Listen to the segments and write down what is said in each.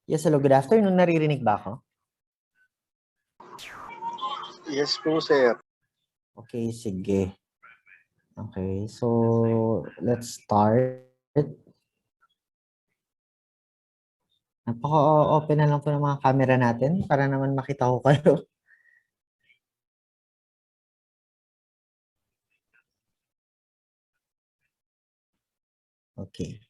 Yes, hello, good afternoon. Naririnig ba ako? Yes po, sir. Okay, sige. Okay, so let's start. Napaka-open na lang po ng mga camera natin para naman makita ko kayo. Okay.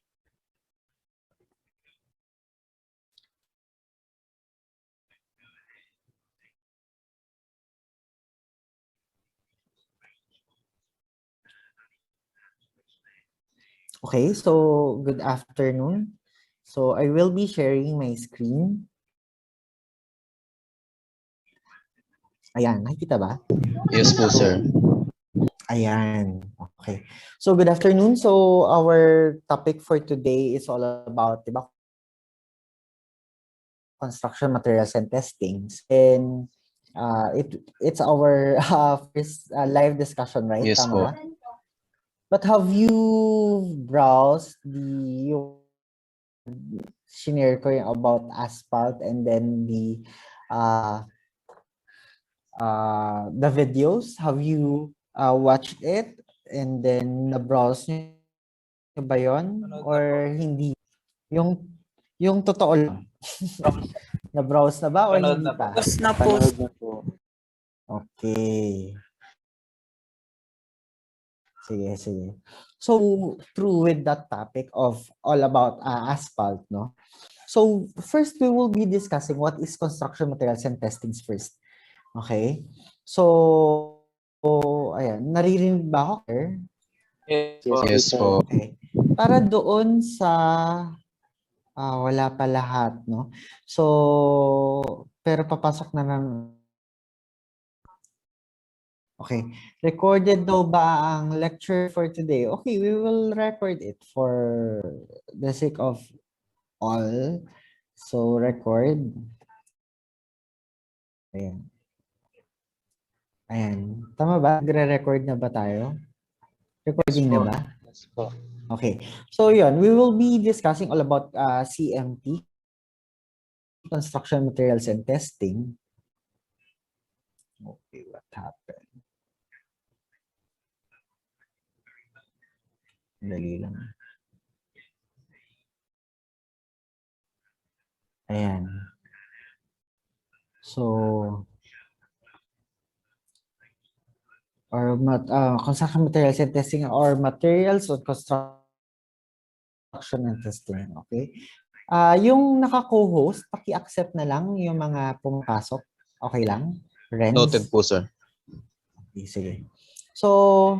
Okay, so good afternoon. So I will be sharing my screen. Ayan, nakikita ba? Yes po, sir. Ayan, okay. So good afternoon. So our topic for today is all about, diba, construction materials and testings. And it's our first live discussion, right? Yes Tama po. ba? But have you browsed yung shinare ko yung about asphalt and then the videos? Have you watched it and then na-browse nyo ba yun? Or hindi? Yung totoo lang. Na-browse na ba or hindi pa? Tapos na po. Panood na po. Okay. Sige, sige. So, through with that topic of all about asphalt, no? So, first we will be discussing what is construction materials and testings first. Okay? So, ayan. Naririnig ba ako? Yes po. Okay. Para doon sa wala pa lahat, no? So, pero papasok na ng okay. Recorded daw ba ang lecture for today? Okay, we will record it for the sake of all. So, record. Ayan. Ayan. Tama ba? Nagre-record na ba tayo? Recording na ba? Yes po. Okay. So, yun. We will be discussing all about CMT, Construction Materials and Testing. Okay, what happened? Dali lang. Ayan. So, or construction materials and testing or materials of construction and testing. Okay? Yung naka-co-host, paki-accept na lang yung mga pumapasok. Okay lang? Renz? Noted po, sir. Okay, sige. So,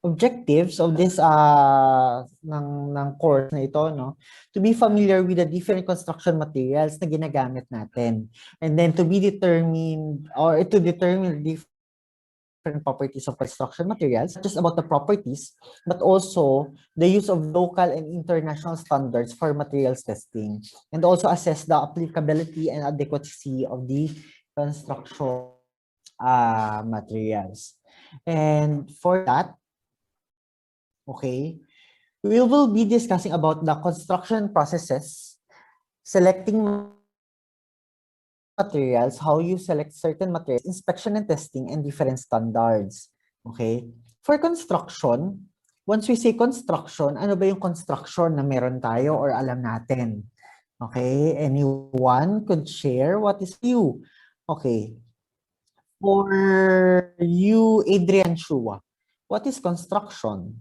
objectives of this ng course na ito, no, to be familiar with the different construction materials na ginagamit natin, and then to be determined or to determine different properties of construction materials, not just about the properties but also the use of local and international standards for materials testing, and also assess the applicability and adequacy of the construction materials. And for that, okay, we will be discussing about the construction processes, selecting materials, how you select certain materials, inspection and testing, and different standards. Okay? For construction, once we say construction, ano ba yung construction na meron tayo or alam natin? Okay? Anyone could share what is you? Okay. For you, Adrian Chua, what is construction?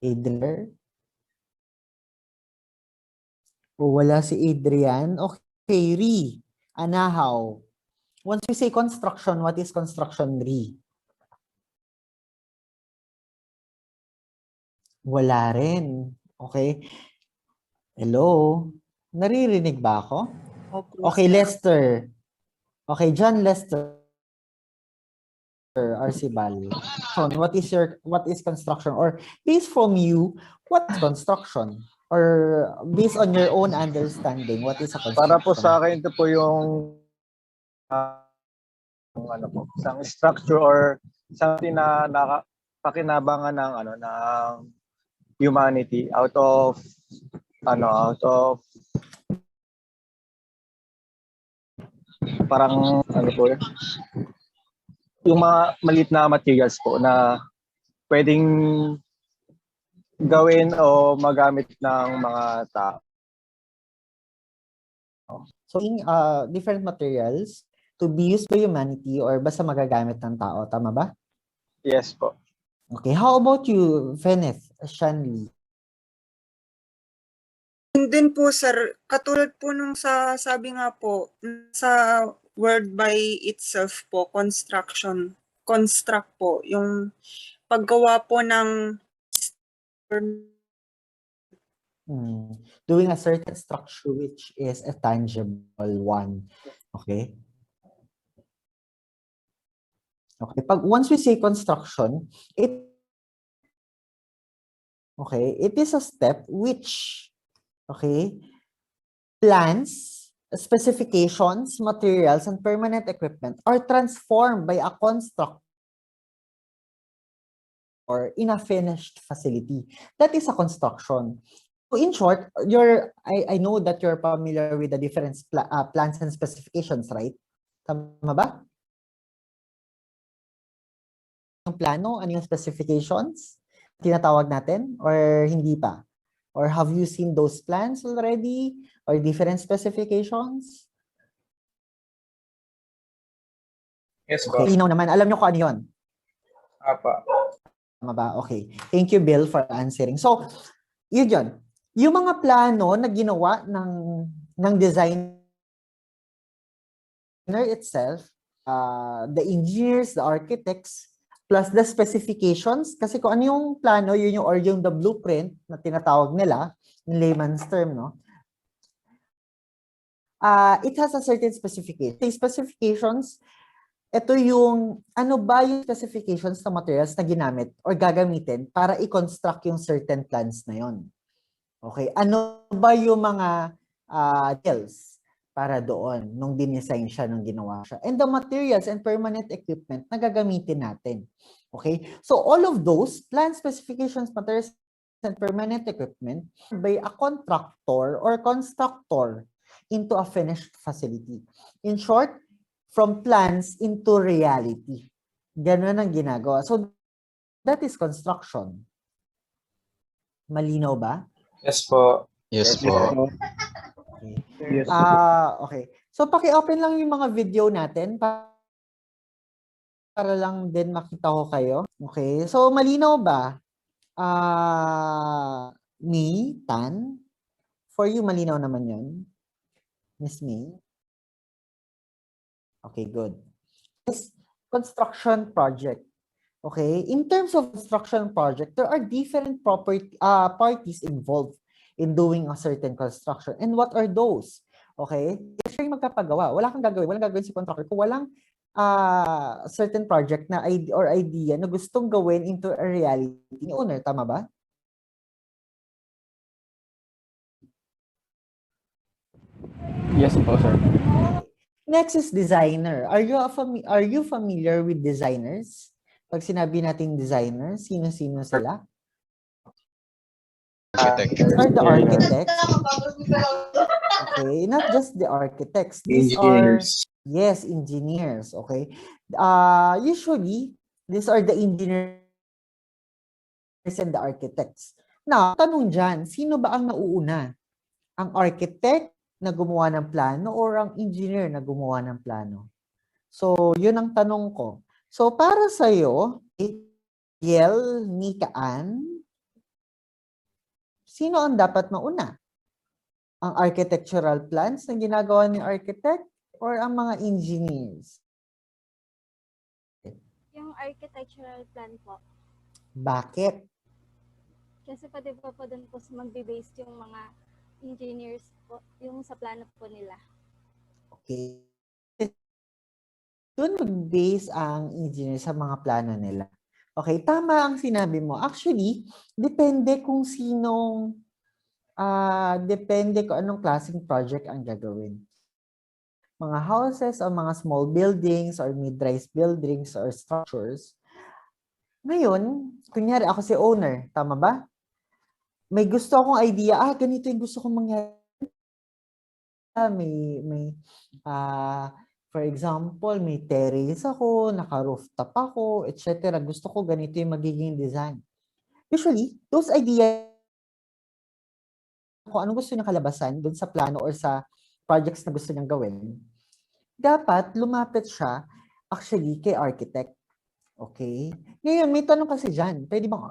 Adler? O wala si Adrian. Okay, Ri. Anahaw. Once we say construction, what is construction, Ri? Wala rin. Okay. Hello? Naririnig ba ako? Okay, Lester. Okay, John Lester. Arcibal. What is construction? Or based from you, what is construction? Or based on your own understanding, what is a construction? Para po sa akin, ito po yung ano po, isang structure or something na pakinabangan ng humanity out of parang po yun, yung mga maliit na materials po na pwedeng gawin o magamit ng mga tao. So, different materials to be used by humanity or basta magagamit ng tao. Tama ba? Yes po. Okay. How about you, Feneth, Shanley? Din po sir, katulad po nung sabi nga po, sa word by itself po, construct po, yung paggawa po ng doing a certain structure which is a tangible one. Okay? Okay. Once we say construction, it is a step which, plans, specifications, materials, and permanent equipment are transformed by a constructor in a finished facility. That is a construction. So in short, I know that you're familiar with the different plans and specifications, right? Tama ba? Yung plano, ano yung specifications? Tinatawag natin or hindi pa? Or have you seen those plans already? Or different specifications? Yes Okay, linaw naman. Alam nyo kung ano yun? Apa. Tama ba? Okay. Thank you, Bill, for answering. So, yun. Yung mga plano na ginawa ng designer itself, the engineers, the architects, plus the specifications, kasi kung ano yung plano, yun yung the blueprint na tinatawag nila, in layman's term, no? It has a certain specification. The specifications, ito yung, ano ba yung specifications ng materials na ginamit or gagamitin para i-construct yung certain plans na yon. Okay, ano ba yung mga details para doon nung dinesign siya, nung ginawa siya? And the materials and permanent equipment na gagamitin natin. Okay, so all of those plan specifications, materials, and permanent equipment by a contractor or constructor into a finished facility. In short, from plans into reality. Ganun ang ginagawa. So that is construction. Malinaw ba? Yes po. Yes po. Okay. Yes. Okay. So paki-open lang yung mga video natin para lang din makita ko kayo. Okay. So malinaw ba? May, Tan? For you, malinaw naman yun. Miss May? Okay, good. This construction project. Okay, in terms of construction project, there are different parties involved in doing a certain construction. And what are those? Okay, if you're magpapagawa, wala kang gagawin, walang gagawin si contractor kung walang certain project na idea na gustong gawin into a reality ni owner, tama ba? Yes po, sir. Next is designer. Are you familiar with designers? Pag sinabi nating designer, sino-sino sila? Architecture. These are the architects. Okay, not just the architects. These Engineers. are, yes, engineers. Okay. Usually, these are the engineers and the architects. Now, tanong dyan, sino ba ang nauuna? Ang architect na gumawa ng plano or ang engineer na gumawa ng plano? So, yun ang tanong ko. So, para sa'yo, Yel, Nikaan, sino ang dapat mauna? Ang architectural plans na ginagawa ni architect or ang mga engineers? Yung architectural plan po. Bakit? Kasi pa diba po doon po magbe-base yung mga engineers po, yung sa plano po nila. Okay. Doon mag-base ang engineer sa mga plano nila. Okay, tama ang sinabi mo. Actually, depende kung sinong, depende kung anong klaseng project ang gagawin. Mga houses o mga small buildings or mid-rise buildings or structures, Ngayon, kunyari ako si owner, tama ba? May gusto akong idea, ganito yung gusto kong mangyari. For example, may terrace ako, naka-rooftop ako, etc. Gusto ko ganito yung magiging design. Usually, those ideas, kung ano gusto niya kalabasan dun sa plano or sa projects na gusto niyang gawin, dapat lumapit siya actually kay architect. Okay? Ngayon, may tanong kasi dyan. Pwede bang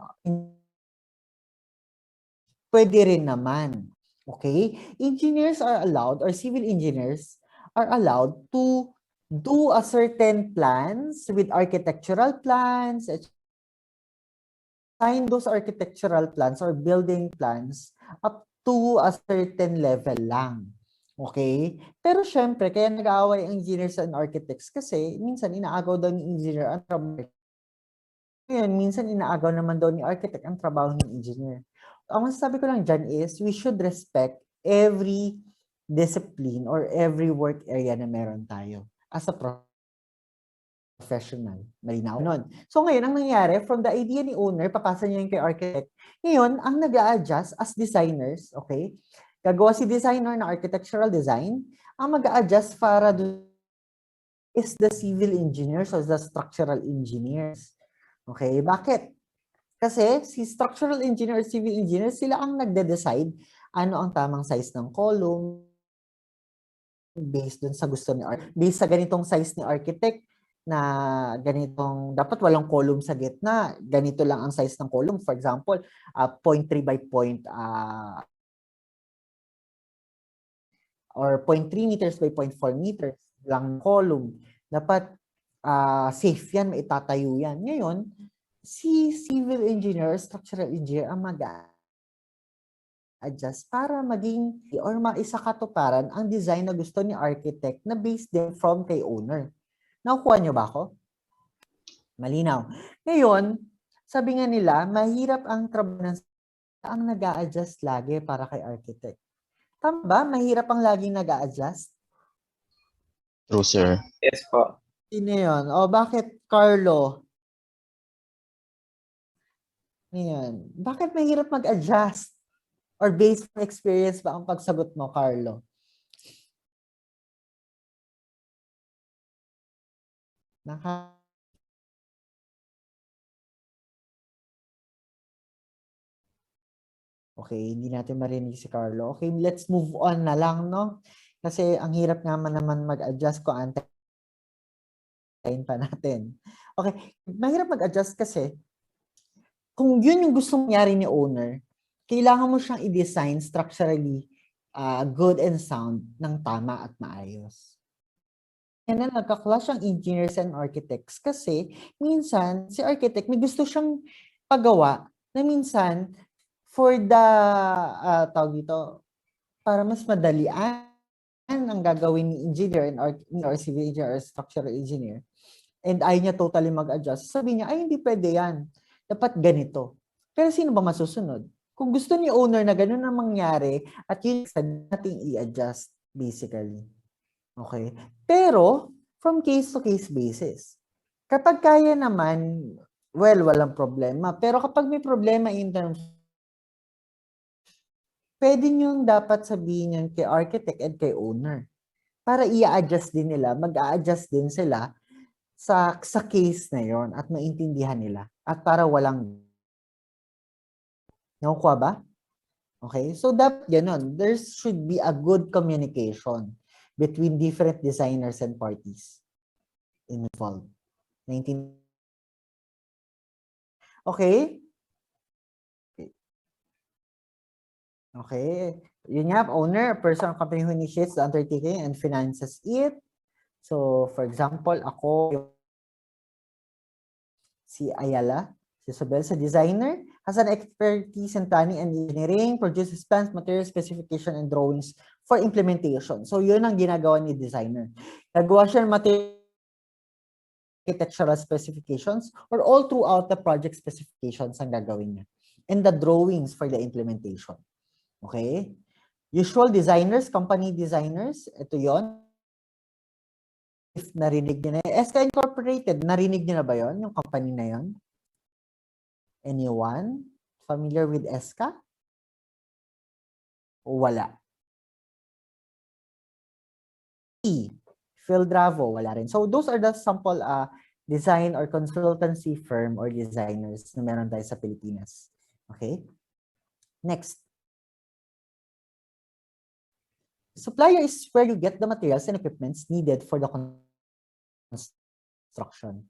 pwede rin naman. Okay? Engineers are allowed, or civil engineers are allowed to do a certain plans with architectural plans, sign those architectural plans or building plans up to a certain level lang. Okay? Pero syempre, kaya nag-aaway ang engineers and architects kasi minsan inaagaw daw ni engineer ang trabaho. Ngayon, minsan inaagaw naman daw ni architect ang trabaho ng engineer. Ang masasabi ko lang dyan is, we should respect every discipline or every work area na meron tayo as a professional. Malinaw nun. So ngayon, ang nangyari, from the idea ni owner, papasa niya yung kay architect. Ngayon, ang nag-a-adjust as designers, okay? Gagawa si designer na architectural design, ang mag-a-adjust para is the civil engineers or the structural engineers. Okay? Bakit? Kasi si structural engineer or civil engineer, sila ang nagde-decide ano ang tamang size ng column based dun sa gusto ni architect. Based sa ganitong size ni architect na ganitong, dapat walang column sa gitna. Ganito lang ang size ng column. For example, 0.3 by or 0.3 meters by 0.4 meters lang column. Dapat safe yan, maitatayo yan. Ngayon, si civil engineer, structural engineer ang mag-adjust para maging or maisakatuparan ang design na gusto ni architect na based din from kay owner. Nakukuha niyo ba ako? Malinaw. Ngayon, sabi nga nila, mahirap ang trabaho ang nag-a-adjust lagi para kay architect. Tama ba? Mahirap ang laging nag-a-adjust? True, sir. Yes po. Sino yun? O bakit, Carlo? Ngayon, bakit mahirap mag-adjust? Or based on experience ba ang pagsagot mo, Carlo? Okay, hindi natin marinig si Carlo. Okay, let's move on na lang, no? Kasi ang hirap naman mag-adjust kung antayin pa natin. Okay, mahirap mag-adjust kasi kung yun yung gusto mangyari ni owner, kailangan mo siyang i-design structurally good and sound ng tama at maayos. And then nagka-clash ang engineers and architects kasi minsan si architect may gusto siyang paggawa na minsan for the tawag dito para mas madalian ang gagawin ni engineer or civil engineer or structural engineer and ayaw niya totally mag-adjust. Sabi niya, ay hindi pwede yan. Dapat ganito. Pero sino ba masusunod? Kung gusto ni owner na gano'n na mangyari at yun natin i-adjust basically. Okay? Pero, from case to case basis. Kapag kaya naman, well, walang problema. Pero kapag may problema in terms, pwede nyo dapat sabihin yun kay architect and kay owner. Para i-adjust din nila, mag-a-adjust din sila sa case na yon at maintindihan nila. At para walang nakukuha ba? Okay? So, dapat ganun. There should be a good communication between different designers and parties involved. Okay? Okay. Yun nga, owner, a person or company who initiates the undertaking and finances it. So, for example, ako, si Ayala, si Isabel, sa designer, has an expertise in planning and engineering, produces plans, materials, specification, and drawings for implementation. So, yun ang ginagawa ni designer. Nagawa siya ng architectural specifications or all throughout the project specifications ang gagawin niya. And the drawings for the implementation. Okay? Usual designers, company designers, ito yon. If narinig niyo na, SK Incorporated, narinig niyo na ba yon yung company na yon? Anyone familiar with ESCA? Wala. Phil Dravo, wala rin. So those are the sample design or consultancy firm or designers na meron tayo sa Pilipinas. Okay? Next. Supplier is where you get the materials and equipments needed for the construction.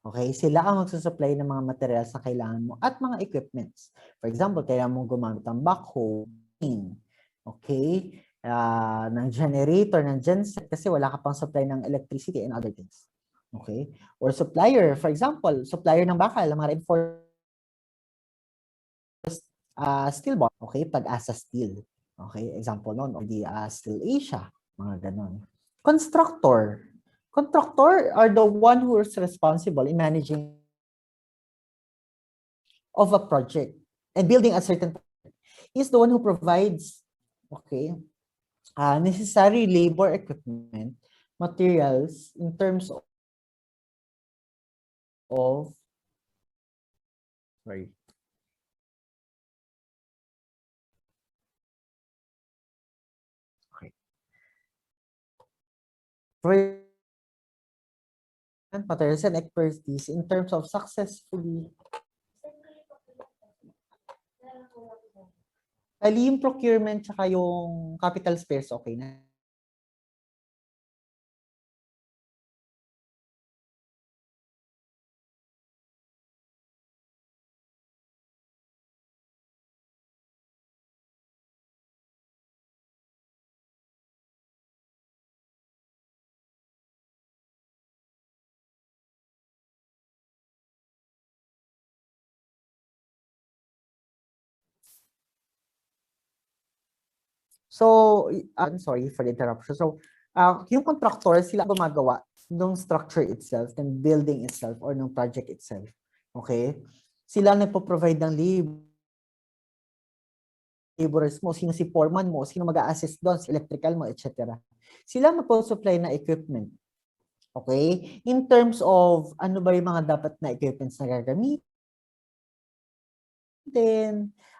Okay? Sila ang magsusupply ng mga materials na kailangan mo at mga equipments. For example, kailangan mo gumamit ng backhoe, okay? Ng generator, ng genset, kasi wala ka pang supply ng electricity and other things. Okay? Or supplier, for example, supplier ng bakal, ng mga reinforced steel bar, okay? Pag-asa steel. Okay? Example nun, or the Steel Asia, mga ganon. Constructor. Contractor are the one who is responsible in managing of a project and building a certain project. Is the one who provides, okay, necessary labor, equipment, materials in terms of sorry. Okay. Materials and expertise in terms of successfully yung procurement tsaka yung capital spares, okay na. So, sorry for the interruption. So, yung contractor, sila gumagawa ng structure itself, ng building itself, or ng project itself. Okay? Sila nagpo-provide ng laborers mo, sino si foreman mo, sino mag-a-assist doon, si electrical mo, etc. Sila magpo-supply na equipment. Okay? In terms of ano ba yung mga dapat na equipments na gagamitin,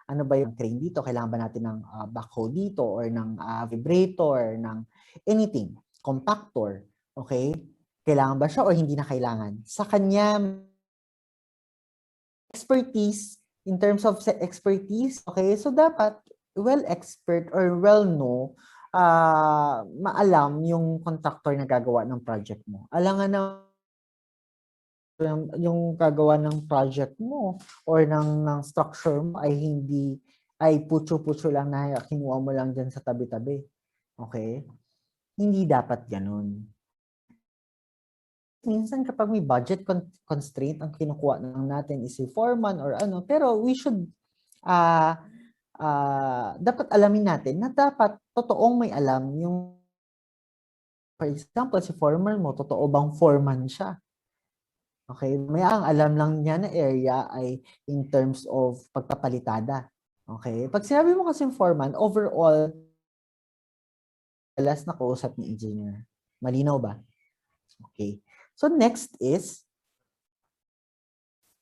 ano ba yung crane dito, kailangan ba natin ng backhoe dito, or ng vibrator, ng anything, compactor, okay? Kailangan ba siya o hindi na kailangan? Sa kanya, expertise, in terms of expertise, okay, so dapat well-expert or well-know, maalam yung contractor na gagawa ng project mo. Alangan na yung gagawa ng project mo or ng structure mo ay hindi, ay putyo-putyo lang na kinuha mo lang dyan sa tabi-tabi. Okay? Hindi dapat ganun. Minsan kapag may budget constraint, ang kinukuha lang natin is a foreman or ano, pero we should dapat alamin natin na dapat totoong may alam yung, for example, si foreman mo, totoo bang foreman siya? Okay, may ang alam lang niya na area ay in terms of pagpapalitada. Okay, pag sinabi mo kasi foreman, overall, alas na kausap ni engineer. Malinaw ba? Okay, so next is,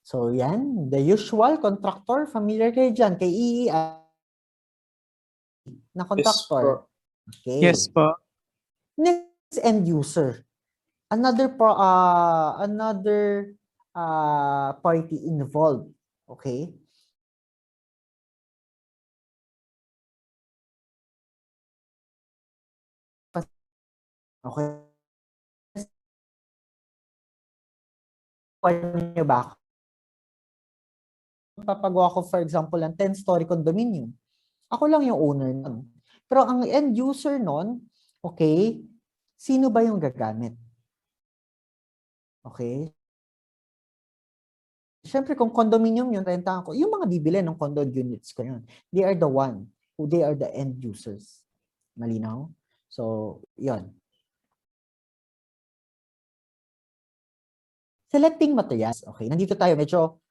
so yan, the usual contractor, familiar kayo dyan, kay EEI na contractor. Okay. Yes po. Next, end user. Another party involved. Okay? Okay. Paano ba ako? Papagawa ko, for example, ng 10-story condominium. Ako lang yung owner nun. Pero ang end user nun, okay, sino ba yung gagamit? Okay? Siyempre, kung condominium yun, rentahan ko, yung mga bibili ng condo units ko yun. They are the one, they are the end users. Malinaw? So, yun. Selecting materials. Okay, nandito tayo medyo,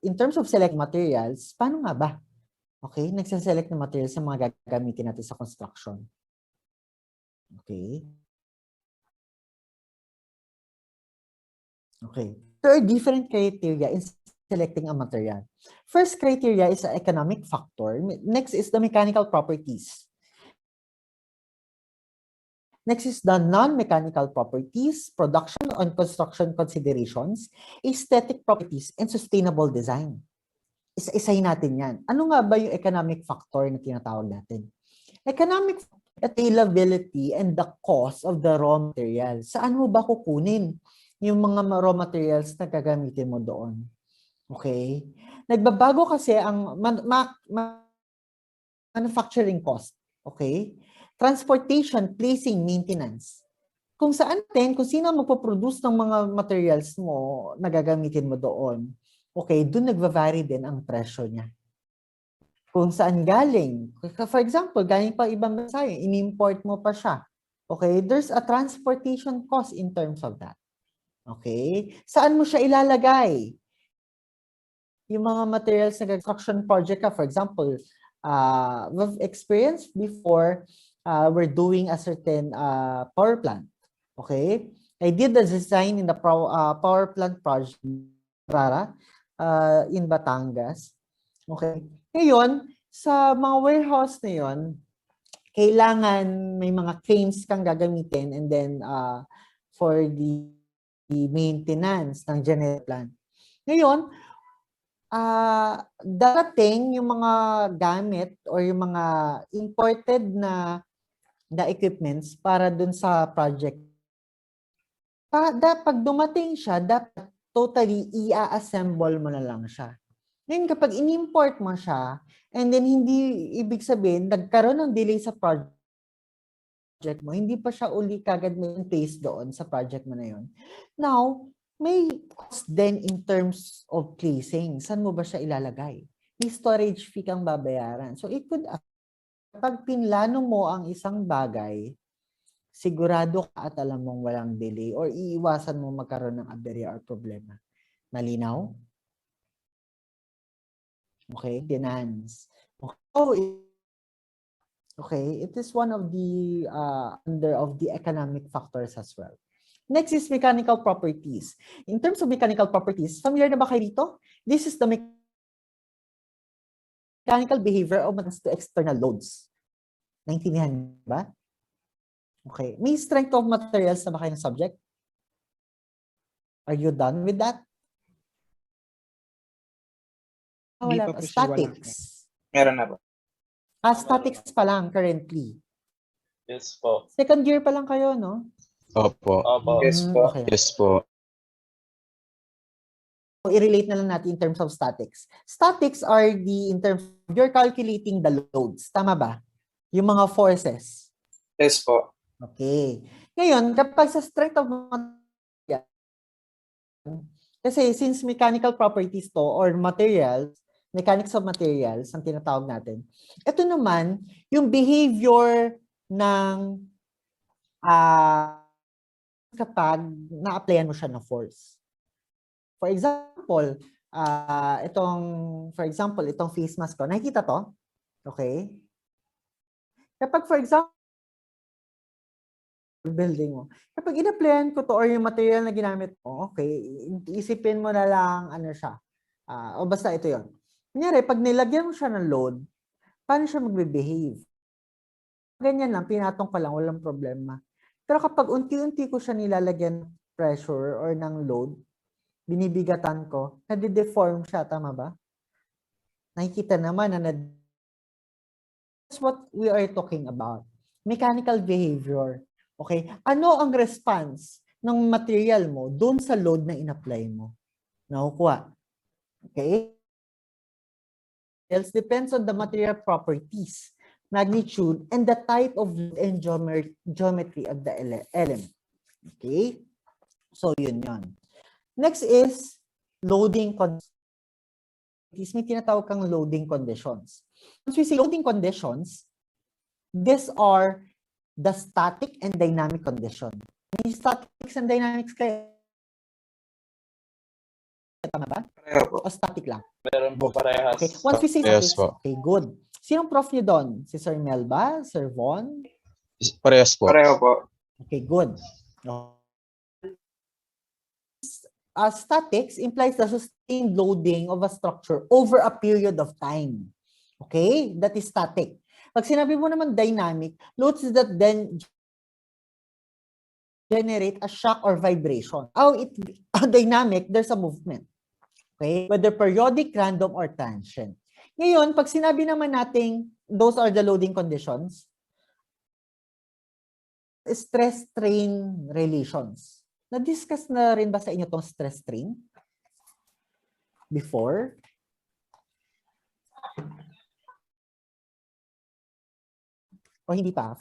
in terms of select materials, paano nga ba? Okay, nagsaselect ng materials sa mga gagamitin natin sa construction. Okay. Okay. There are different criteria in selecting a material. First criteria is the economic factor. Next is the mechanical properties. Next is the non-mechanical properties, production and construction considerations, aesthetic properties, and sustainable design. Isa-isahin natin yan. Ano nga ba yung economic factor na tinatawag natin? Economic availability and the cost of the raw materials. Saan mo ba kukunin yung mga raw materials na gagamitin mo doon? Okay? Nagbabago kasi ang manufacturing cost. Okay? Transportation, placing, maintenance. Kung sino magpo-produce ng mga materials mo na gagamitin mo doon, okay, doon nagva-vary din ang presyo niya. Kung saan galing, for example, galing pa ibang bansa, in-import mo pa siya. Okay, there's a transportation cost in terms of that. Okay, saan mo siya ilalagay? Yung mga materials na construction project ka, for example, we've experienced before, we're doing a certain power plant. Okay, I did the design in the power plant project in Batangas. Okay, ngayon sa mga warehouse na yon, kailangan may mga cranes kang gagamitin and then for the maintenance ng general plant. Ngayon, darating yung mga gamit or yung mga imported na equipments para dun sa project. Pag dumating siya, dapat totally i-assemble mo na lang siya. Ngayon, kapag in-import mo siya, and then hindi ibig sabihin, nagkaroon ng delay sa project mo, hindi pa siya uli kagad may place doon sa project mo na yun. Now, may cost then in terms of placing. Saan mo ba siya ilalagay? May storage fee kang babayaran. So, it could, kapag pinlano mo ang isang bagay, sigurado ka at alam mong walang delay or iiwasan mo magkaroon ng aberya or problema. Malinaw? Okay, finance. Okay, it is one of the under of the economic factors as well. Next is mechanical properties. In terms of mechanical properties, familiar na ba kayo dito? This is the mechanical behavior of to external loads. Naintindihan ba? Okay, may strength of materials na ba kayo ng subject? Are you done with that? Hindi Wala pa pa. po siya, wala. Statics. Meron na po. Statics pa lang currently. Yes po. Second year pa lang kayo, no? Opo. Opo. Yes po. Okay. Yes po. So, i-relate na lang natin in terms of statics. Statics are in terms of you're calculating the loads. Tama ba? Yung mga forces. Yes po. Okay. Ngayon, kapag sa strength of material, kasi since mechanical properties to or materials, mechanics of materials, ang tinatawag natin, ito naman, yung behavior ng kapag na-applyan mo siya ng force. For example, itong face mask ko, nakikita to? Okay? Kapag for example, building mo, kapag in-applyan ko to or yung material na ginamit mo, okay, isipin mo na lang ano siya. O basta ito yon. Kunyari, pag nilagyan mo siya ng load, paano siya magbe-behave? Ganyan lang, pinatong ko lang, walang problema. Pero kapag unti-unti ko siya nilalagyan ng pressure or ng load, binibigatan ko, nade-deform siya, tama ba? Nakikita naman na that's what we are talking about. Mechanical behavior. Okay? Ano ang response ng material mo doon sa load na in-apply mo? Nakukuha. Okay? It depends on the material properties, magnitude, and the type of load and geometry of the element. Okay? So, yun. Next is loading conditions. May tinatawag kang loading conditions. Once we say loading conditions, these are the static and dynamic condition. May statics and dynamics kayo. Tama ba? Pareho po. O static lang? Meron po parehas. Okay. Once we say Yes, statics, po. okay, good. Sinong prof niyo doon? Si Sir Mel ba? Sir Von? Parehas po. Pareho po. Okay, good. statics implies the sustained loading of a structure over a period of time. Okay? That is static. Pag sinabi mo naman dynamic, loads that then generate a shock or vibration. How it dynamic, there's a movement. Okay? Whether periodic, random, or transient. Ngayon, pag sinabi naman natin, those are the loading conditions, stress-strain relations. Na-discuss na rin ba sa inyo tong stress-strain? Before? O hindi pa?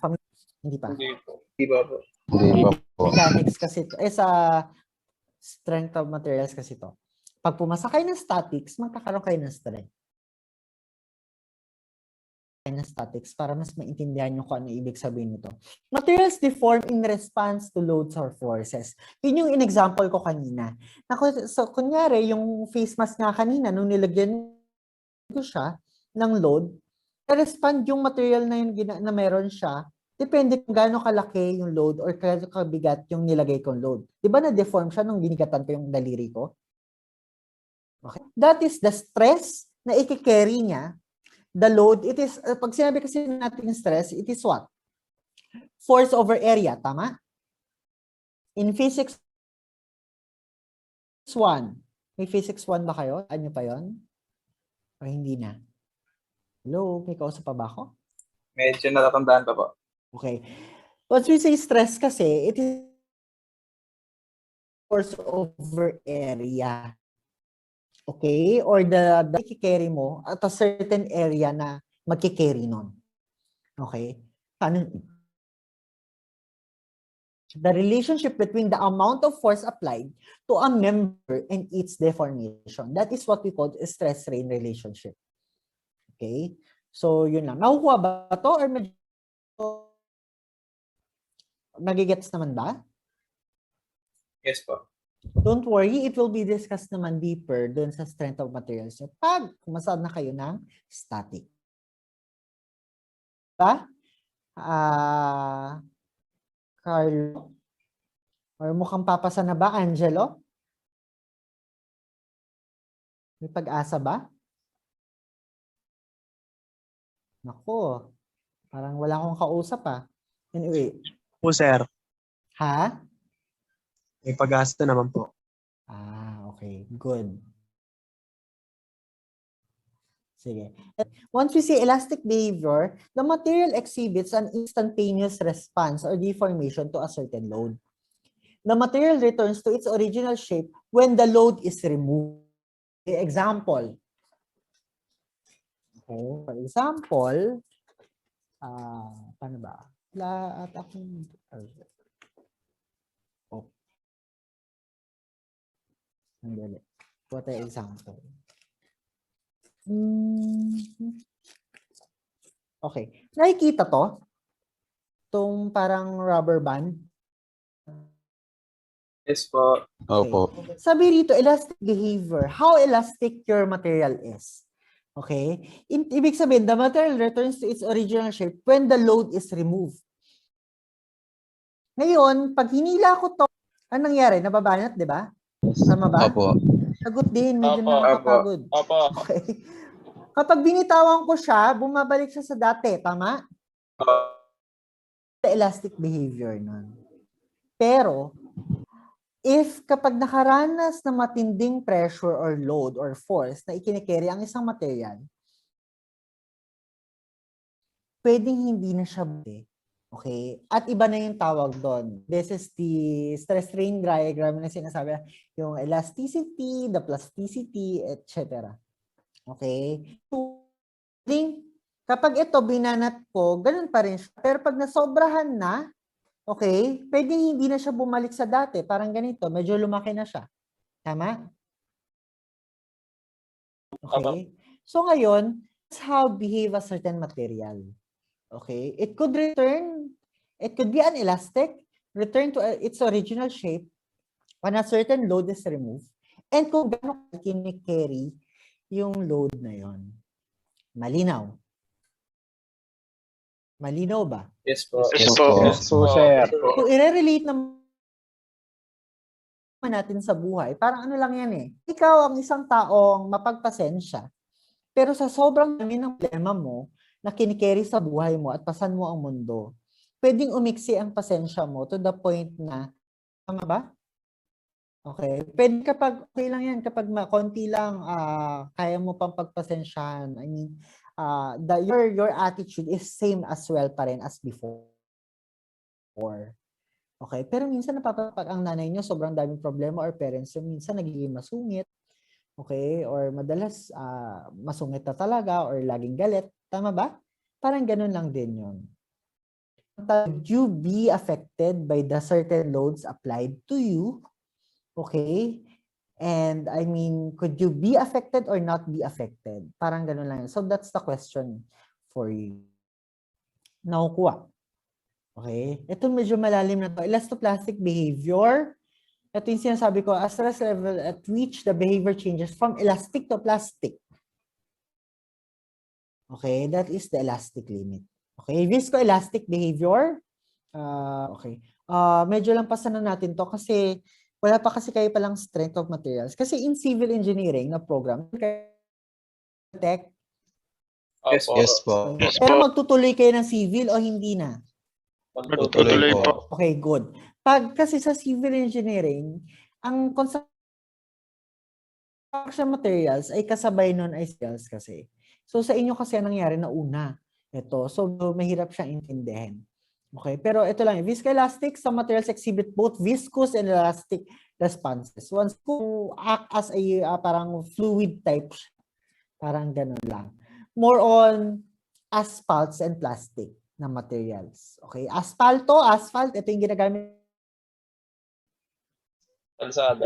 Hindi pa? Hindi po. Di ba po? Hindi pa po. Mechanics kasi ito. Sa strength of materials kasi ito. Pag pumasa kayo ng statics, magkakaroon kayo ng strength. Ng statics para mas maintindihan nyo kung ano ibig sabihin nito. Materials deform in response to loads or forces. Yun yung in-example ko kanina. So, kunyari, yung face mask nga kanina, nung nilagyan ko siya ng load, na-respond yung material na yun na meron siya, depende kung gaano kalaki yung load or gaano kabigat yung nilagay kong load. Di ba na-deform siya nung ginigatan ko yung daliri ko? Okay. That is the stress na i-carry niya. The load, it is, pag sinabi kasi natin stress, it is what? Force over area, tama? In physics 1, may physics 1 ba kayo? Ano pa yon? O hindi na? Hello, may kausap pa ba ako? Medyo natatandaan pa po. Okay. Once we say stress kasi, it is force over area. Okay? Or the i-carry mo at a certain area na magki-carry nun. Okay? The relationship between the amount of force applied to a member and its deformation. That is what we call a stress-strain relationship. Okay? So, yun lang. Nakukuha ba ito or medyo nagigets naman ba? Yes po. Don't worry, it will be discussed naman deeper dun sa strength of materials. Pag kumasad na kayo ng static. Diba? Carlo? Or mukhang papasa na ba, Angelo? May pag-asa ba? Nako, parang wala akong kausap Anyway. Po, sir. Ha? May pag-asa naman po. Okay. Good. Sige. Once we say elastic behavior, the material exhibits an instantaneous response or deformation to a certain load. The material returns to its original shape when the load is removed. Example. Okay. For example, paano ba? What an example. Okay. Nakikita to? Itong parang rubber band? Yes po. Opo. Sabi rito, elastic behavior. How elastic your material is. Okay? Ibig sabihin, the material returns to its original shape when the load is removed. Ngayon, pag hinila ko to, anong nangyari? Nababanat, di ba? Tama ba? Opo. Sagot din, medyo Opo. nakakapagod. Opo. Okay. Kapag binitawan ko siya, bumabalik siya sa dati, tama? The elastic behavior nun. Pero, if kapag nakaranas na matinding pressure or load or force na ikinikerry ang isang material, pwedeng hindi na siya okay? At iba na yung tawag doon. This is the stress-strain diagram na sinasabi, yung elasticity, the plasticity, etc. Okay? So, kapag ito binanat ko, ganun pa rin siya. Pero pag nasobrahan na, okay, pwedeng hindi na siya bumalik sa dati. Parang ganito, medyo lumaki na siya. Tama? Okay? So ngayon, that's how behave a certain material. Okay? It could return, it could be an elastic, return to its original shape when a certain load is removed. And kung gano'n kinikerry yung load na yon. Malinaw? Malinaw ba? Yes po. Yes po. So, sir. So, i-relate naman natin sa buhay, parang ano lang yan eh. Ikaw ang isang taong mapagpasensya, pero sa sobrang dami ng problema mo na kinikerry sa buhay mo at pasan mo ang mundo, pwedeng umiksi ang pasensya mo to the point na, tama ba? Okay. Pwede kapag, okay lang yan, kapag konti lang, kaya mo pang pagpasensyahan. I mean, your attitude is same as well pa rin as before. Okay. Pero minsan napapag ang nanay nyo, sobrang daming problema or parents nyo, minsan nagiging masungit. Okay. Or madalas, masungit na talaga or laging galit. Tama ba? Parang ganun lang din yun. Would you be affected by the certain loads applied to you? Okay? And I mean, could you be affected or not be affected? Parang ganun lang. So that's the question for you. Nakukuha. Okay? Ito medyo malalim na to. Elastoplastic behavior. Ito yung sinasabi ko, a stress level at which the behavior changes from elastic to plastic. Okay? That is the elastic limit. Okay? Viscoelastic behavior. Okay. Medyo lang pasanan natin to kasi wala pa kasi kayo palang strength of materials. Kasi in civil engineering na program, tech, Yes po. Yes po. pero magtutuloy kayo ng civil o hindi na? Tutuloy po. Okay, good. Pag kasi sa civil engineering, ang construction materials ay kasabay nun ay skills kasi. So sa inyo kasi nangyari na una. Ito. So mahirap siyang intindihin. Okay, pero ito lang, viscoelastic, some materials exhibit both viscous and elastic responses. Once to act as a parang fluid type, parang ganun lang. More on asphalts and plastic na materials. Okay, asphalt, ito yung ginagamit Kalsada.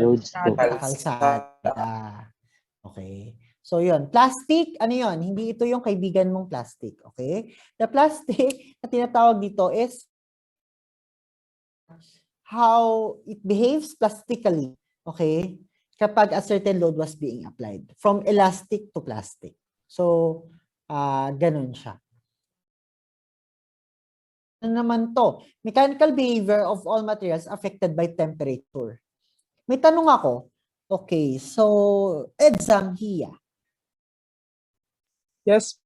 kalsada. Okay. So yun, plastic, ano yun? Hindi ito yung kaibigan mong plastic, okay? The plastic na tinatawag dito is how it behaves plastically, okay? Kapag a certain load was being applied from elastic to plastic. So, ganun siya. Ano naman to? Mechanical behavior of all materials affected by temperature. May tanong ako. Okay, so, exam here. Yes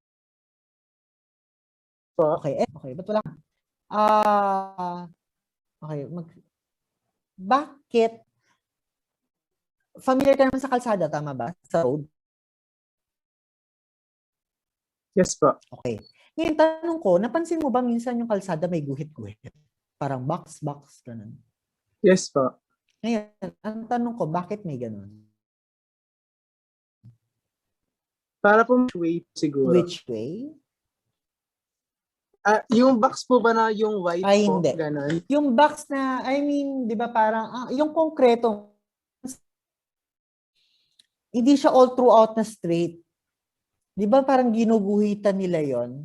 po. Okay, ba't wala? Okay, bakit? Familiar ka naman sa kalsada, tama ba? Sa road? Yes po. Okay. Ngayon, tanong ko, napansin mo ba minsan yung kalsada may guhit-guhit? Parang box, ganun. Yes po. Ngayon, ang tanong ko, bakit may ganun? Para po way siguro. Which way? Yung box po ba na yung white Ay, po? hindi. Ganon. Yung box na, I mean, di ba parang, yung konkreto, hindi siya all throughout na straight. Di ba parang ginuguhitan nila yon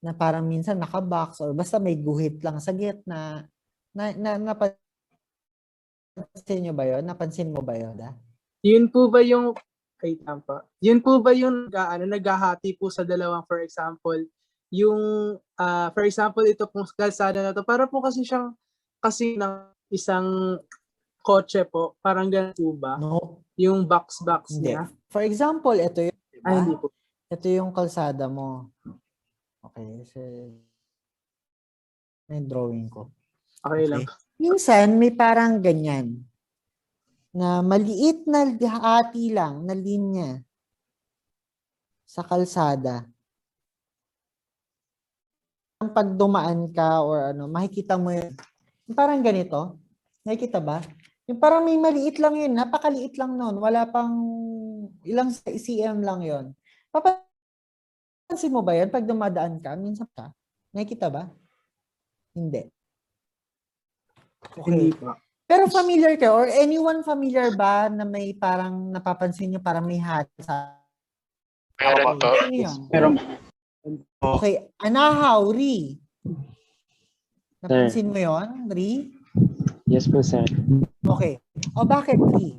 na parang minsan naka-box or basta may guhit lang sa gitna. Napansin nyo ba yun? Napansin mo ba yun? Yun po ba yung Yun po ba yung naghahati po sa dalawang, for example, yung for example ito pong kalsada na to para po kasi siyang kasi ng isang kotse po, parang ganun po ba? No. Yung box Hindi. niya. For example, ito yung, diba? Hindi po. Ito yung kalsada mo. Okay. So, may drawing ko. Okay lang. Minsan, may parang ganyan. Na maliit na hati lang na linya sa kalsada. Pag dumaan ka or ano, makikita mo yun. Parang ganito. Nakikita ba? Yung parang may maliit lang yun. Napakaliit lang nun. Wala pang ilang cm lang yun. Papansin mo ba yun? Pag dumadaan ka, minsan ka. Nakikita ba? Hindi. Okay. Hindi po. Pero familiar ka or anyone familiar ba na may parang napapansin nyo parang may hat sa... Meron po. Ano yun? Meron. Okay. Anahaw, Ri. Napansin mo yun, Ri? Yes po, sir. Okay. O bakit, Ri?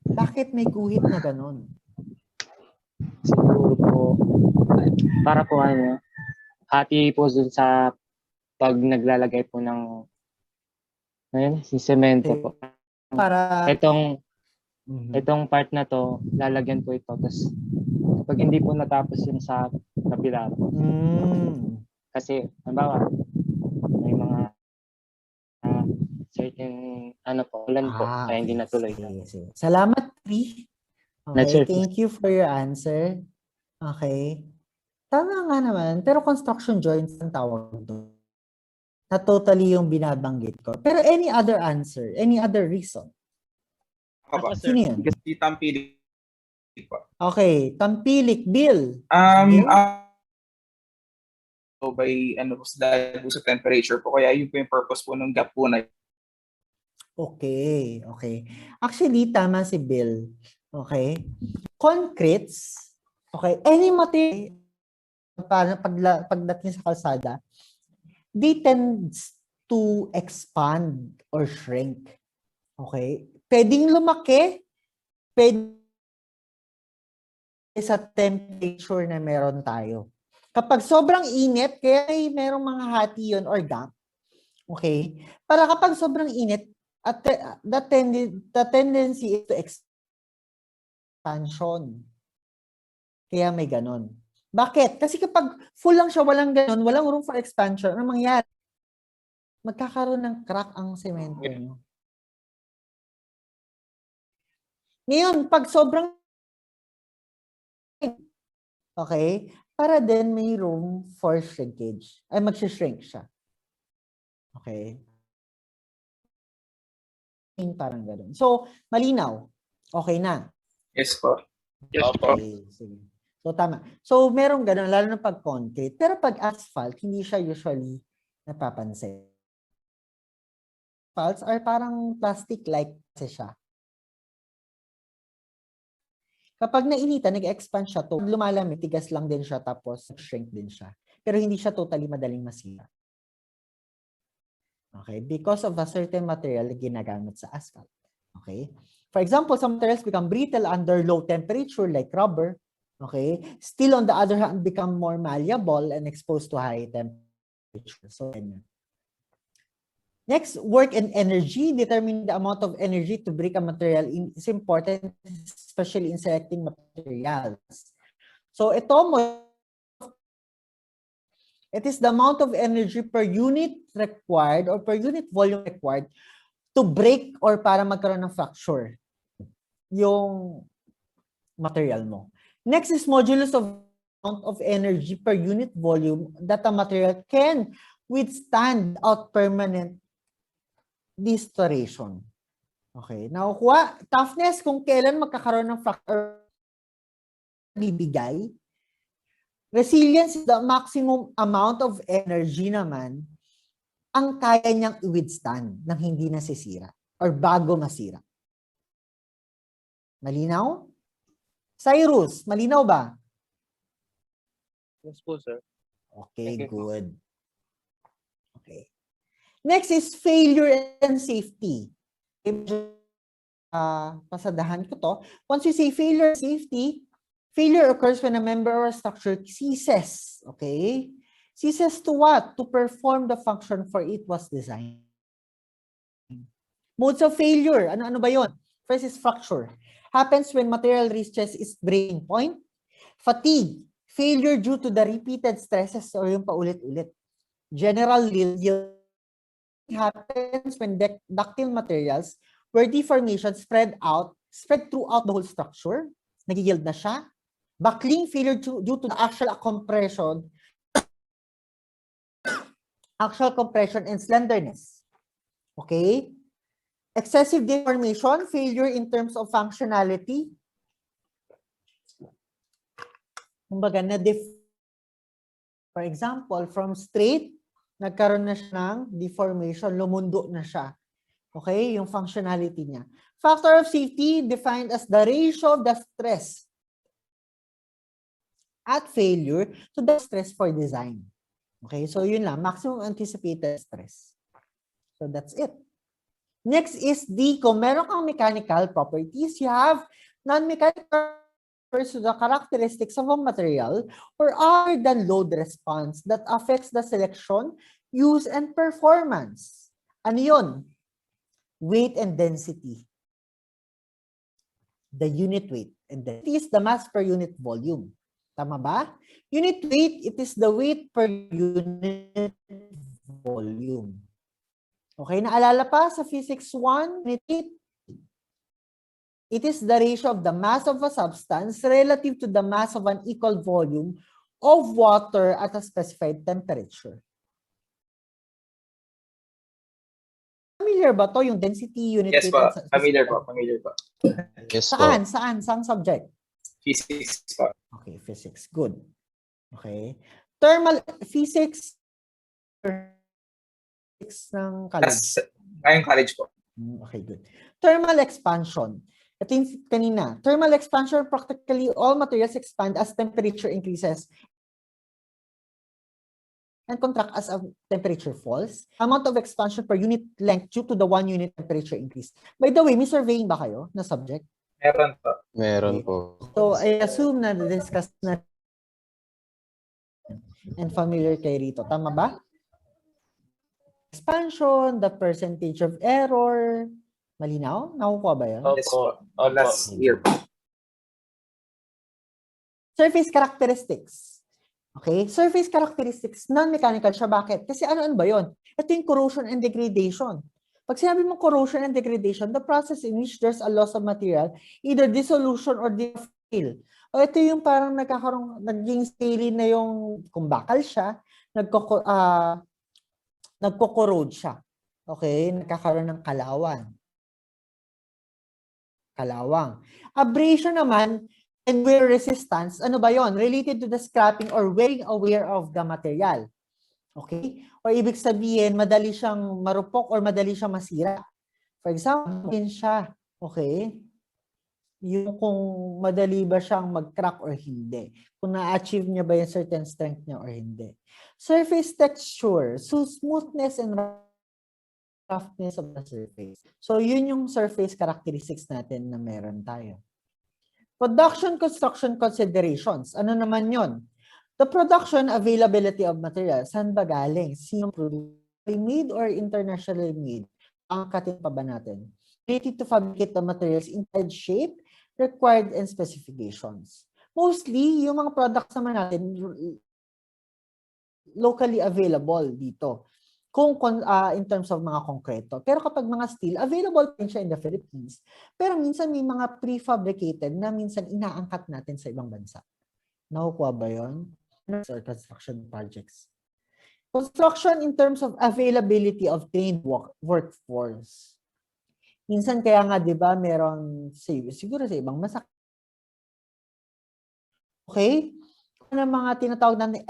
Bakit may guhit na ganun? Siguro po, para po hati po dun sa pag naglalagay po ng Ngayon, si semento po. Para Itong part na to, lalagyan po ito. Tapos, pag hindi po natapos yung sa kabila po. Kasi, halimbawa, may mga certain ulan po, kaya hindi natuloy. Sige. Salamat, Pri. Not Okay, sure. thank you for your answer. Okay. Tama nga naman, pero construction joints ang tawag doon. Na totally yung binabanggit ko. Pero any other answer, any other reason? Ako, Sino yun? Si Tampilik po. Okay, Tampilik, Bill. By dahil po sa temperature po, kaya yun po yung purpose po ng gap po na. Okay. Actually, tama si Bill. Okay. Concretes, okay, any material, para pagdating sa kalsada, they tend to expand or shrink. Okay? Pwedeng lumaki, pwede sa temperature na meron tayo. Kapag sobrang init, kaya may merong mga hati yun or gap. Okay? Para kapag sobrang init, the tendency is to expansion. Kaya may ganon. Bakit? Kasi kapag full lang siya, walang ganon, walang room for expansion, ano mangyayari? Magkakaroon ng crack ang semento nyo. Ngayon, pag sobrang okay, para din may room for shrinkage. Ay, mag-shrink siya. Okay? Parang gano'n. So, malinaw. Okay na. Yes po. Okay, sige. So, tama. So, merong gano'n, lalo na pag concrete. Pero pag asphalt, hindi siya usually napapansin. Asphalts are parang plastic-like kasi siya. Kapag nainitan, nag-expand siya to, lumalamig, tigas lang din siya, tapos shrink din siya. Pero hindi siya totally madaling masira. Okay? Because of a certain material na ginagamit sa asphalt. Okay? For example, some materials become brittle under low temperature like rubber. Okay? Steel, on the other hand, become more malleable and exposed to high temperature. So, next, work and energy. Determine the amount of energy to break a material is important, especially in selecting materials. So, it is the amount of energy per unit required or per unit volume required to break or para magkaroon ng fracture yung material mo. Next is modulus of amount of energy per unit volume that a material can withstand out permanent distortion. Okay. Now, toughness, kung kailan magkakaroon ng fracture bibigay. Resilience is the maximum amount of energy naman ang kaya niyang i-withstand nang hindi nasisira or bago masira. Malinaw? Cyrus, malinaw ba? Yes po, sir. Okay, good. Okay. Next is failure and safety. Pasadahan ko to. Once we say failure and safety, failure occurs when a member or a structure ceases. Okay? Ceases to what? To perform the function for it was designed. Modes of failure. Ano ba yun? First is fracture. Happens when material reaches its breaking point. Fatigue. Failure due to the repeated stresses or yung paulit-ulit. General yield happens when ductile materials where deformation spread throughout the whole structure. Nag-yield na siya. Buckling, failure due to the actual compression and slenderness. Okay? Excessive deformation, failure in terms of functionality. Kumbaga, for example, from straight, nagkaroon na siya ng deformation, lumundo na siya. Okay? Yung functionality niya. Factor of safety defined as the ratio of the stress at failure to the stress for design. Okay? So, yun lang. Maximum anticipated stress. So, that's it. Next is kung meron kang mechanical properties, you have non-mechanical to the characteristics of a material or other than load response that affects the selection, use, and performance. Ano yun? weight and density. The unit weight and density is the mass per unit volume. Tama ba? Unit weight, it is the weight per unit volume. Okay, naalala pa sa Physics 1, unit weight, it is the ratio of the mass of a substance relative to the mass of an equal volume of water at a specified temperature. Familiar ba to yung density, unit Yes weight? po. Familiar po. Yes po. Saan? Saan subject? Physics po. Okay, physics. Good. Okay. Thermal physics ng college. Ngayong college po. Okay, good. Thermal expansion. Ito yung kanina. Thermal expansion, practically all materials expand as temperature increases and contract as a temperature falls. Amount of expansion per unit length due to the 1 unit temperature increase. By the way, may surveying ba kayo na subject? Meron po. Meron po. So, I assume na discuss na and familiar kay rito. Tama ba? Expansion, the percentage of error. Malinaw? Nakukuha ba yun? Yes po. Last year po. Surface characteristics. Okay? Surface characteristics, non-mechanical siya. Bakit? Kasi ano ba yun? Ito yung corrosion and degradation. Pag sinabi mo corrosion and degradation, the process in which there's a loss of material, either dissolution or fail. O ito yung parang naging scaly na yung, kung bakal siya, nagko-corrode siya. Okay? Nagkakaroon ng kalawang. Abrasion naman, and wear resistance, ano ba yon? Related to the scrapping or wearing aware of the material. Okay? O ibig sabihin, madali siyang marupok or madali siyang masira. For example, din siya. Okay? Yung kung madali ba siyang mag-crack or hindi. Kung na-achieve niya ba yung certain strength niya or hindi. Surface texture. So, smoothness and roughness of the surface. So, yun yung surface characteristics natin na meron tayo. Production construction considerations. Ano naman yun? The production availability of materials. Saan ba galing? Sino made or internationally made? Angkatin pa ba natin? Related to fabricate the materials in shape, required, and specifications. Mostly, yung mga products naman natin locally available dito. Kung in terms of mga konkreto. Pero kapag mga steel, available din siya in the Philippines. Pero minsan may mga prefabricated na minsan inaangkat natin sa ibang bansa. Nakukuha ba yun? Or construction projects. Construction in terms of availability of trained workforce. Minsan kaya nga, di ba, meron, siguro sa ibang bansa. Okay? Ano mga tinatawag natin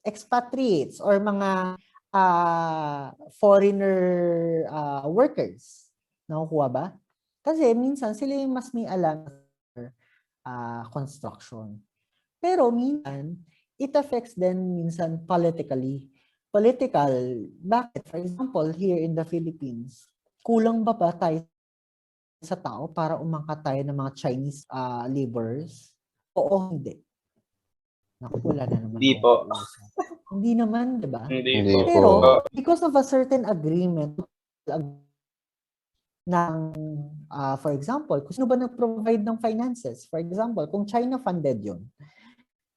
expatriates or mga foreigner workers. Nakukuha ba? Kasi minsan sila yung mas may alam sa construction. Pero minsan, it affects them minsan politically. Bakit? For example, here in the Philippines, kulang ba tayo sa tao para umangkat tayo ng mga Chinese laborers? Oo, hindi. Naku, wala na naman. Hindi po. Hindi naman, di ba? Hindi po. Pero, because of a certain agreement ng, for example, kung sino ba nag-provide ng finances? For example, kung China funded yun,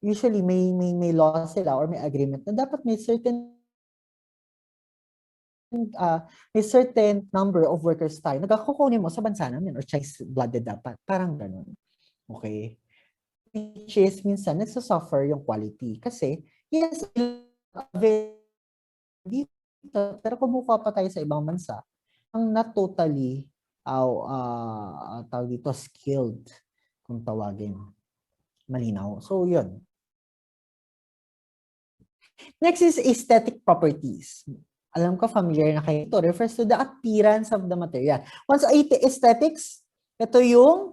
usually may law sila or may agreement na dapat may certain number of workers tayo. Nagkakukunin mo sa bansa namin or Chinese-blooded dapat. Parang ganun. Okay? Which is, minsan, nagsasuffer yung quality. Kasi, yes, dito, pero kumukuha pa tayo sa ibang bansa, ang not totally, tawag dito, skilled, kung tawagin. Malinaw. So, yun. Next is aesthetic properties. Alam ko, familiar na kayo. Ito refers to the appearance of the material. Once aesthetics, ito yung,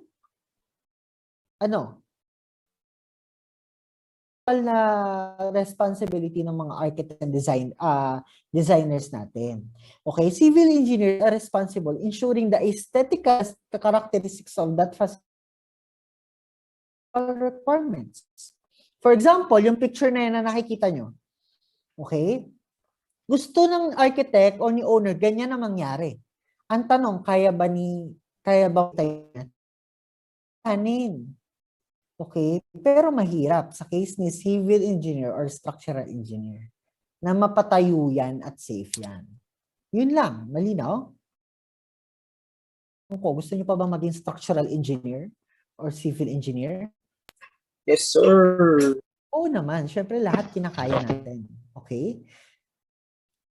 na responsibility ng mga architect and designers natin. Okay, civil engineers are responsible ensuring the aesthetic characteristics of that facility requirements. For example, yung picture na yan na nakikita nyo. Okay? Gusto ng architect o ni owner, ganyan na mangyari. Ang tanong, kaya ba tayo kanin? Okay? Pero mahirap sa case ni civil engineer or structural engineer na mapatayo yan at safe yan. Yun lang, malinaw? Gusto niyo pa ba maging structural engineer or civil engineer? Yes, sir. Oo naman, syempre lahat kinakaya natin. Okay?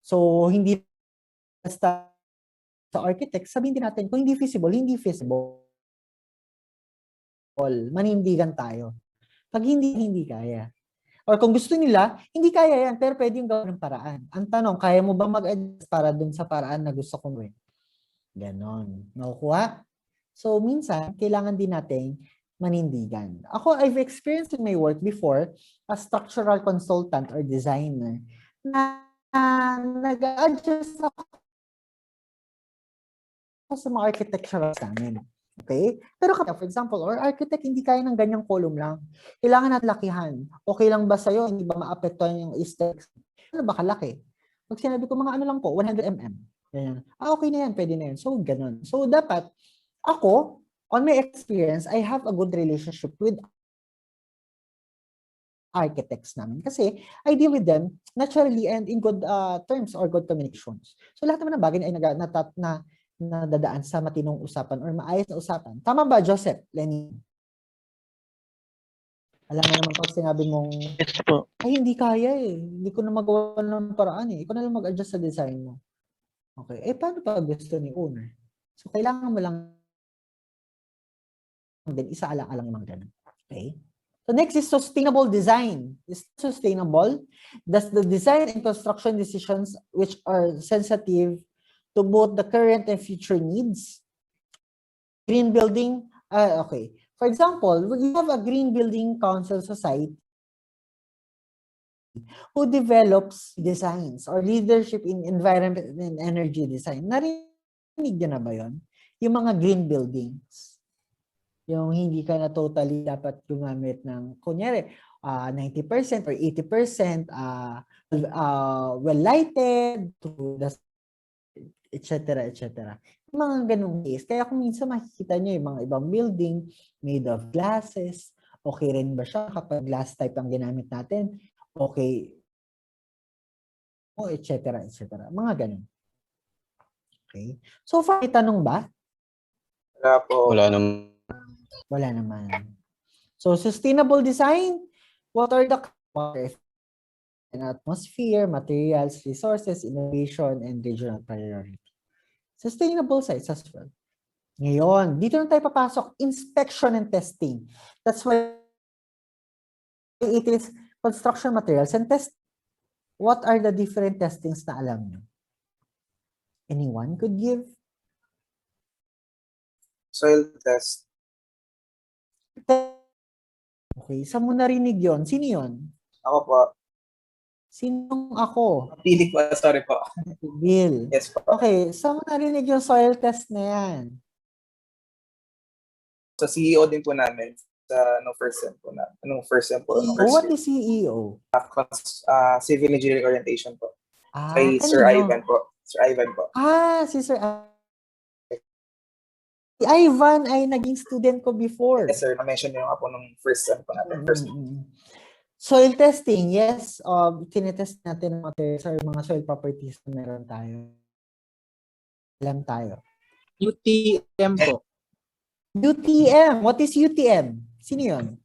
So, hindi basta sa architect, sabihin din natin, kung hindi feasible, hindi feasible. Manindigan tayo. Pag hindi kaya. Or kung gusto nila, hindi kaya yan, pero pwede yung gawin ng paraan. Ang tanong, kaya mo ba mag-adjust para dun sa paraan na gusto kong gawin? Ganon. Nakukuha? So, minsan, kailangan din nating manindigan. Ako, I've experienced in my work before as structural consultant or designer na nag-adjust ako sa mga architectural namin. Okay? Pero for example, or architect, hindi kaya ng ganyang column lang. Kailangan natin lakihan. Okay lang ba sa'yo? Hindi ba maapektuhan yung aesthetics? Ano ba kalaki? Pag sinabi ko, mga ano lang po, 100 mm. Ganyan. Okay na yan, pwede na yan. So, ganun. So, dapat, ako, on my experience, I have a good relationship with architects namin. Kasi, I deal with them naturally and in good terms or good communications. So, lahat naman ng bagay ay nadadaan sa matinong usapan or maayos na usapan. Tama ba, Joseph? Lenny? Alam mo naman pag sinabi mong, ay, hindi kaya eh. Hindi ko na magawa ng paraan eh. Ikaw na lang mag-adjust sa design mo. Okay. Eh, paano pa gusto ni owner? So, kailangan mo lang din isa-alang-alang mga ganun. Okay? So, next is sustainable design. Is sustainable? Does the design and construction decisions which are sensitive to both the current and future needs? Green building, okay. For example, you have a green building council society who develops designs or leadership in environment and energy design. Narinig nyo na ba yun? Yung mga green buildings. Yung hindi ka na totally dapat gumamit ng, kunyari, 90% or 80% well-lighted, through the etc. etc. Mga ganung case. Kaya kung minsan makikita nyo yung mga ibang building made of glasses, okay rin ba siya kapag glass type ang ginamit natin? Okay. O etc. etc. Mga ganun. Okay. So far, may tanong ba? Wala po. Wala naman. Wala naman. So sustainable design, what are the atmosphere, materials, resources, innovation, and regional priority? Sustainable sites as well. Ngayon, dito na tayo papasok, inspection and testing. That's why it is construction materials and test. What are the different testings na alam nyo? Anyone could give? Soil test. Okay, saan mo narinig yun? Sino yun? Ako po. Sinong ako? Pili po, sorry po. Bill. Yes po. Okay, saan mo narinig yung soil test na yan? Sa CEO din po namin. Sa first sem po na. First sem po. What is CEO? Civil Engineering Orientation po. Ah, Kay Sir kanino? Ivan po. Sir Ivan po. Si Sir Si Ivan ay naging student ko before. Yes, sir. Na-mention niyo nga po nung first sem po natin. First. Soil testing, yes. Tinetest natin mga materials or mga soil properties na meron tayo. Alam tayo. UTM po. UTM. What is UTM? Sino yun?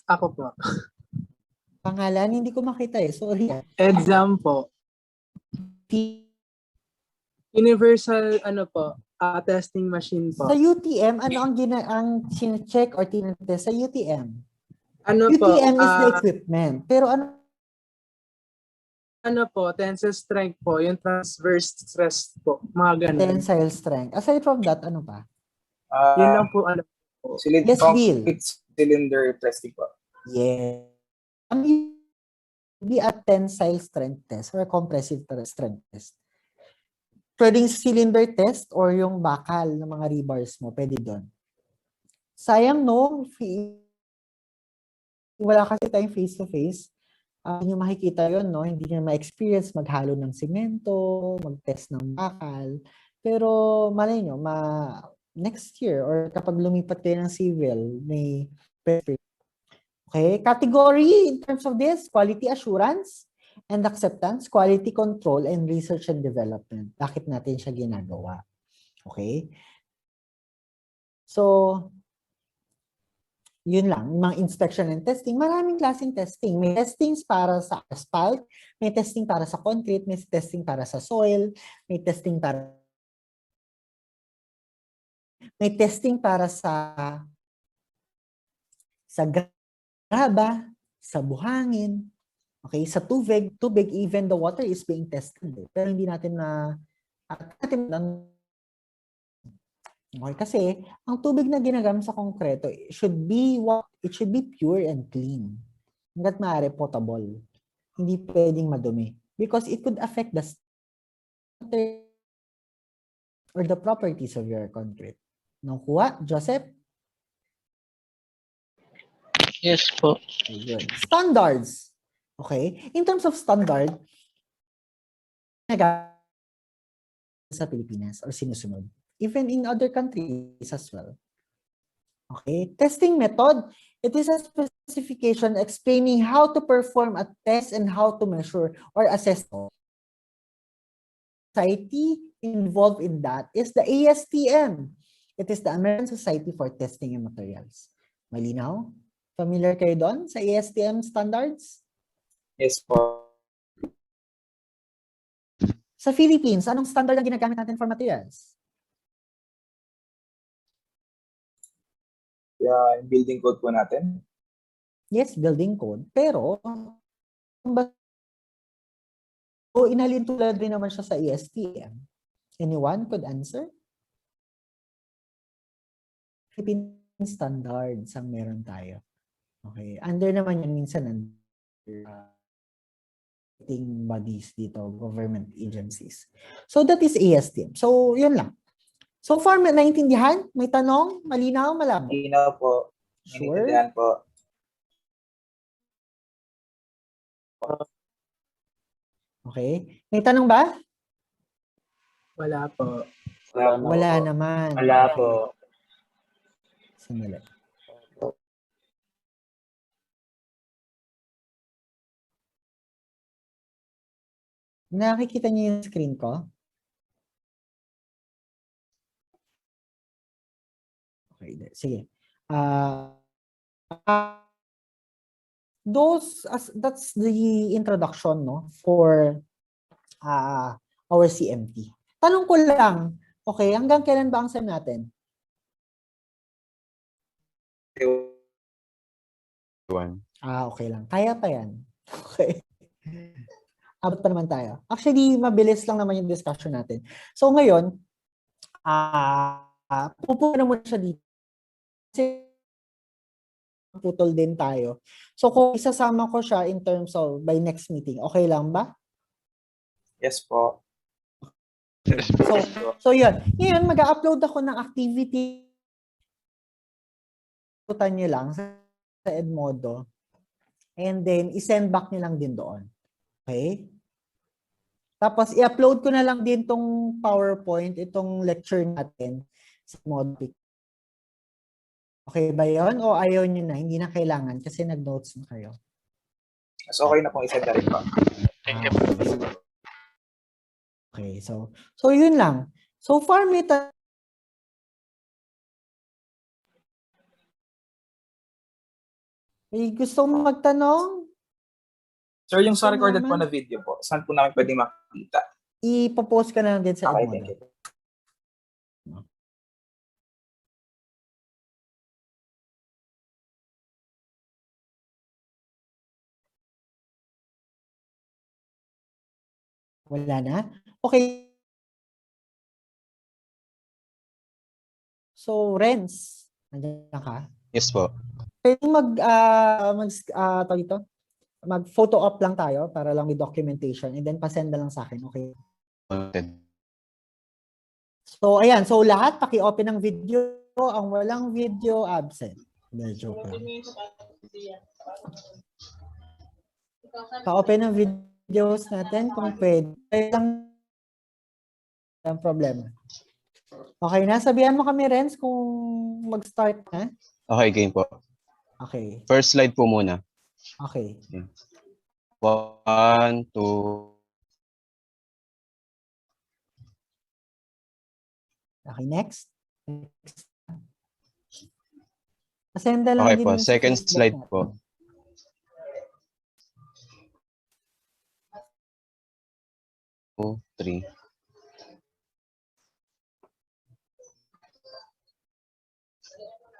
Ako po. Pangalan, hindi ko makita eh. Sorry. Exam po. Universal, testing machine po. Sa UTM, ano ang check or tinetest sa UTM? UTM is the equipment. Pero tensile strength po, yung transverse stress po, mga ganun. Tensile strength. Aside from that, ano pa? Yun lang po, Yes, Bill. Cylinder testing po. Yeah. Be a tensile strength test or a compressive strength test. Pwedeng cylinder test or yung bakal ng mga rebars mo, pwede doon. Sayang no, wala kasi tayong face-to-face. Hindi nyo makikita yun, no? Hindi nyo ma-experience maghalo ng simento, mag-test ng bakal. Pero malay nyo, next year or kapag lumipat kayo ng civil, may okay, category in terms of this, quality assurance and acceptance, quality control, and research and development. Bakit natin siya ginagawa? Okay? So, yun lang, yung mga inspection and testing, maraming klaseng testing. May testings para sa asphalt, may testing para sa concrete, may testing para sa soil, may testing para sa graba, sa buhangin, okay, sa tubig, even the water is being tested. Pero hindi natin okay, kasi ang tubig na ginagamit sa konkreto, it should be pure and clean. Hanggat maaari potable. Hindi pwedeng madumi. Because it could affect the or the properties of your concrete. Nakuha, Joseph? Yes po. Okay, good. Standards. Okay? In terms of standard, sa Pilipinas or sinusunod. Even in other countries as well. Okay? Testing method. It is a specification explaining how to perform a test and how to measure or assess. Society involved in that is the ASTM. It is the American Society for Testing and Materials. Malinaw? Familiar kayo doon sa ASTM standards? Yes po. Sa Philippines, anong standard ang ginagamit natin for materials? Yung building code po natin. Yes, building code. Pero, inalin tulad rin naman siya sa ASTM. Anyone could answer? Philippine standards ang meron tayo. Okay. Under naman yan minsan bodies dito, government agencies. So that is ASTM. So yun lang. So far, naintindihan? May tanong? Malinaw? Malabo? Malinaw po. Sure? Naintindihan po. Okay. May tanong ba? Wala po. Wala naman. Wala po. Sandali. Nakikita niyo yung screen ko? Okay, sige. That's the introduction, no, for our CMT. Tanong ko lang, okay, hanggang kailan ba ang SEM natin? Okay lang. Kaya pa yan. Okay. Abot pa naman tayo. Actually, mabilis lang naman yung discussion natin. So ngayon, pupunta na muna siya dito. Kasi putol din tayo. So kung isasama ko siya in terms of by next meeting, okay lang ba? Yes po. So yun. Ngayon, mag-upload ako ng activity. Putan nyo lang sa Edmodo. And then, isend back nyo lang din doon. Okay? Tapos, i-upload ko na lang din tong PowerPoint, itong lecture natin sa Modpic. Okay ba yun? O ayaw nyo na? Hindi na kailangan kasi nag-notes na kayo. Mas okay na pong isend na rin po. Thank you. Okay, so yun lang. So far, may gusto mong magtanong? Sir, yung sa recorded po na video po, saan po namin pwedeng makikita? Ipopost ka na lang din sa Okay, Edmodo. thank you. Wala na? Okay. So, Renz, nandiyan ka? Yes po. Pwede mag-photo op lang tayo para lang may documentation and then pasend na lang sa akin, okay? So, ayan. So, lahat, paki-open ng video. Ang walang video, absent. Joke lang. Pa-open ng videos natin kung pwede. Walang problema. Okay, nasabihan mo kami, Renz, kung mag-start na. Okay, game po. Okay. First slide po muna. Okay. 1, 2. Okay, next. Asenda lang Okay din po, yun sa second Facebook slide natin. po. Two, 3.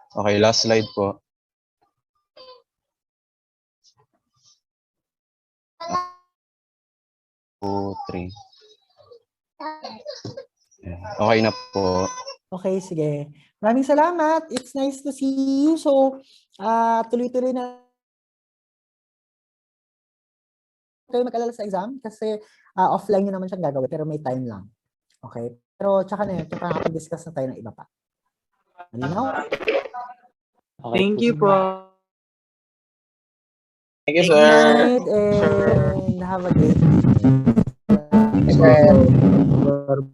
Okay, last slide po. Two, 3. Okay na po. Okay, sige. Maraming salamat. It's nice to see you. So, tuloy-tuloy na kayo mag-alala sa exam kasi offline nyo naman siyang gagawin pero may time lang. Okay? Pero tsaka na yun, tsaka nakapag-discuss na tayo ng iba pa. Malinaw? Okay Thank you po. Thank you, Good sir. night and have a great day.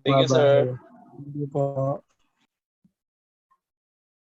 Thank you, sir. Thank you po.